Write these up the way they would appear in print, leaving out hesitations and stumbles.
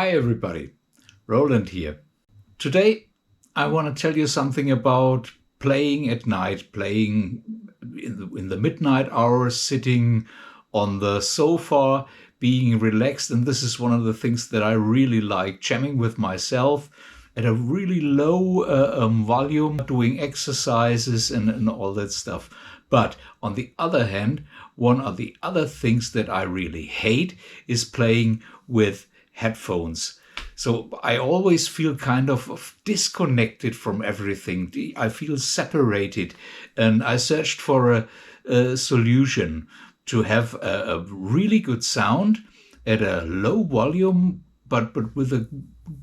Hi everybody, Roland here. Today I want to tell you something about playing at night, playing in the midnight hours, sitting on the sofa, being relaxed. And this is one of the things that I really like, jamming with myself at a really low volume, doing exercises and all that stuff. But on the other hand, one of the other things that I really hate is playing with headphones. So I always feel kind of disconnected from everything. I feel separated, and I searched for a solution to have a really good sound at a low volume, but with a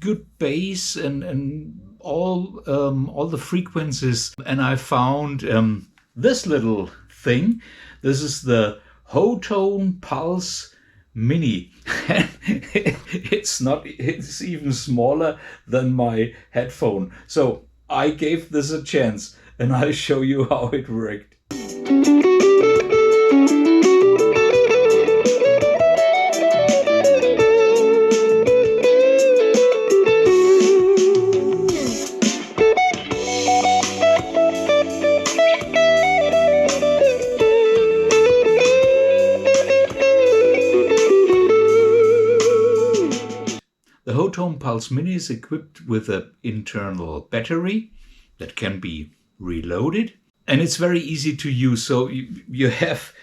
good bass and all the frequencies. And I found this little thing. This is the Hotone Pulze Mini. It's even smaller than my headphone. So I gave this a chance and I'll show you how it worked. The Hotone Pulze Mini is equipped with an internal battery that can be reloaded, and it's very easy to use. So you have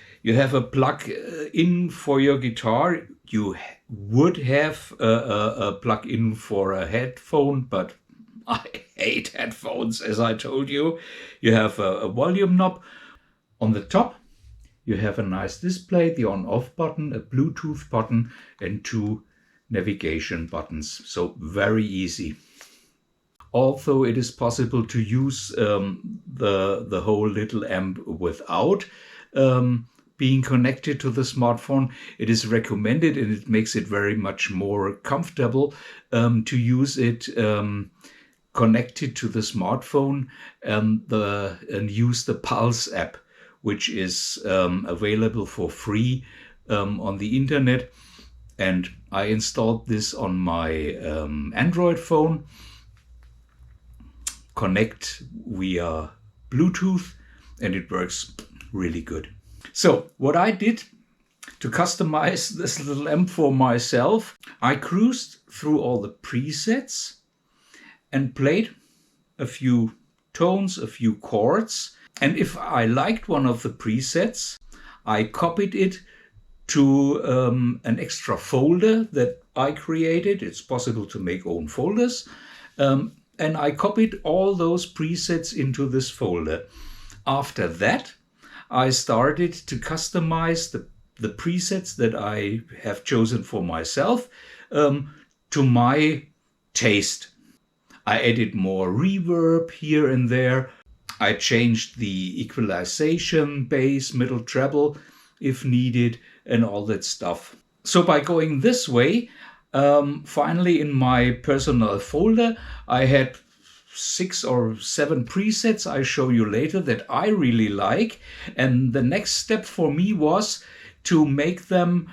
a plug in for your guitar. You would have a plug in for a headphone, but I hate headphones, as I told you. You have a volume knob on the top. You have a nice display, the on-off button, a Bluetooth button, and two navigation buttons. So very easy. Although it is possible to use the whole little amp without being connected to the smartphone, it is recommended, and it makes it very much more comfortable to use it connected to the smartphone and use the Pulze app, which is available for free on the internet. And I installed this on my Android phone, connect via Bluetooth, and it works really good. So what I did to customize this little amp for myself, I cruised through all the presets and played a few tones, a few chords. And if I liked one of the presets, I copied it to an extra folder that I created. It's possible to make own folders. And I copied all those presets into this folder. After that, I started to customize the presets that I have chosen for myself to my taste. I added more reverb here and there. I changed the equalization, bass, middle, treble if needed, and all that stuff. So by going this way, finally in my personal folder, I had 6 or 7 presets I show you later that I really like. And the next step for me was to make them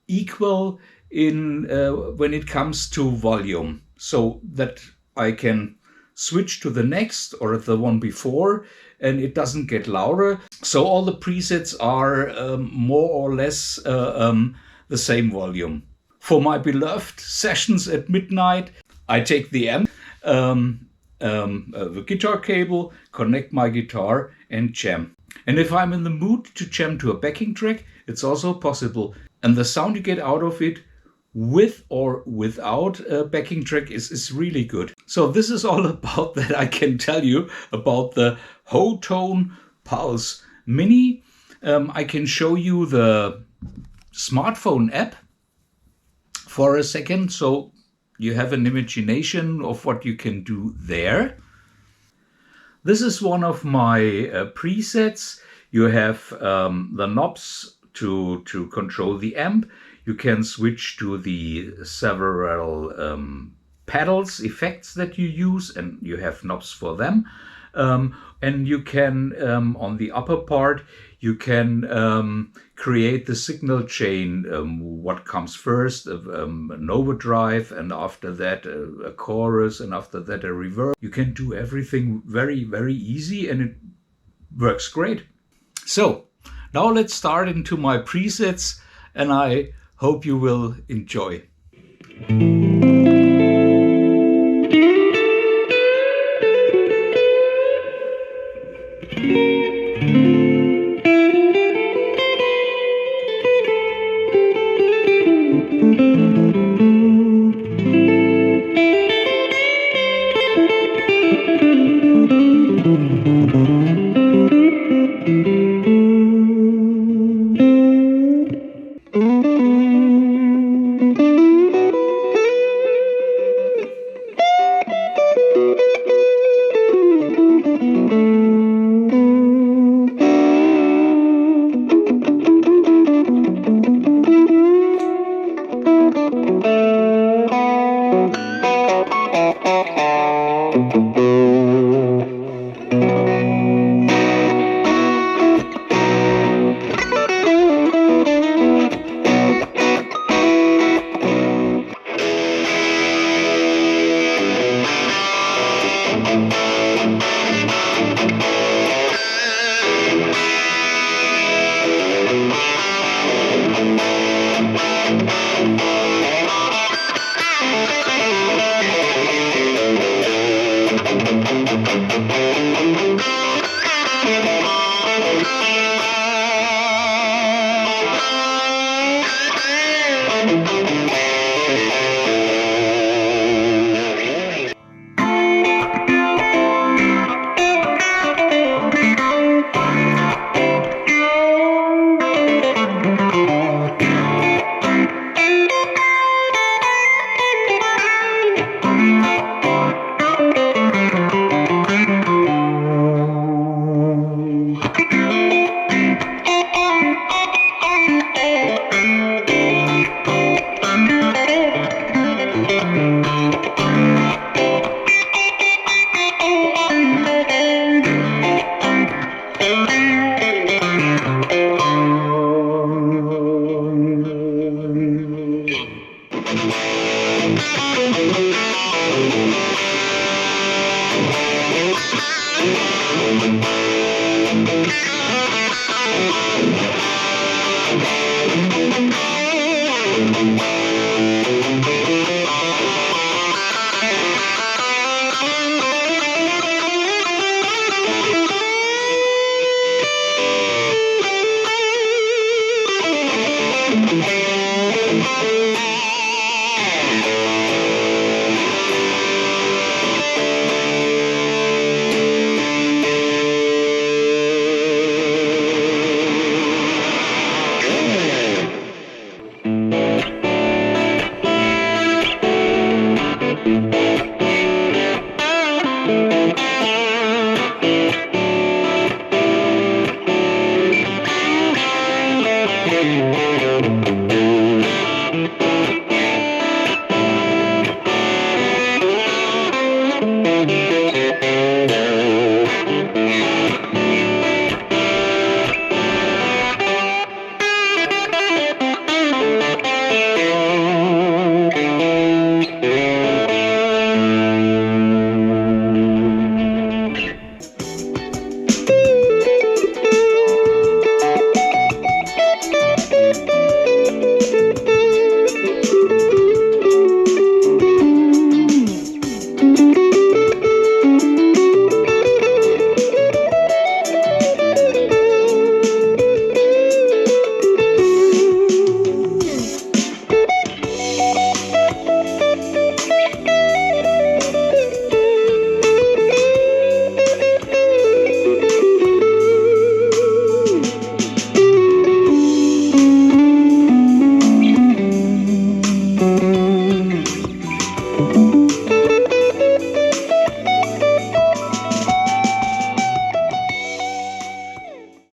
equal in when it comes to volume, so that I can switch to the next or the one before and it doesn't get louder. So all the presets are more or less the same volume. For my beloved sessions at midnight, I take the amp, the guitar cable, connect my guitar and jam. And if I'm in the mood to jam to a backing track, it's also possible. And the sound you get out of it with or without a backing track is really good. So this is all about that I can tell you about the Hotone Pulze Mini. I can show you the smartphone app for a second, so you have an imagination of what you can do there. This is one of my presets. You have the knobs to control the amp. You can switch to the several pedals, effects that you use, and you have knobs for them. And you can, on the upper part, you can create the signal chain, what comes first, an overdrive, and after that a chorus, and after that a reverb. You can do everything very, very easy, and it works great. So now let's start into my presets, and I hope you will enjoy.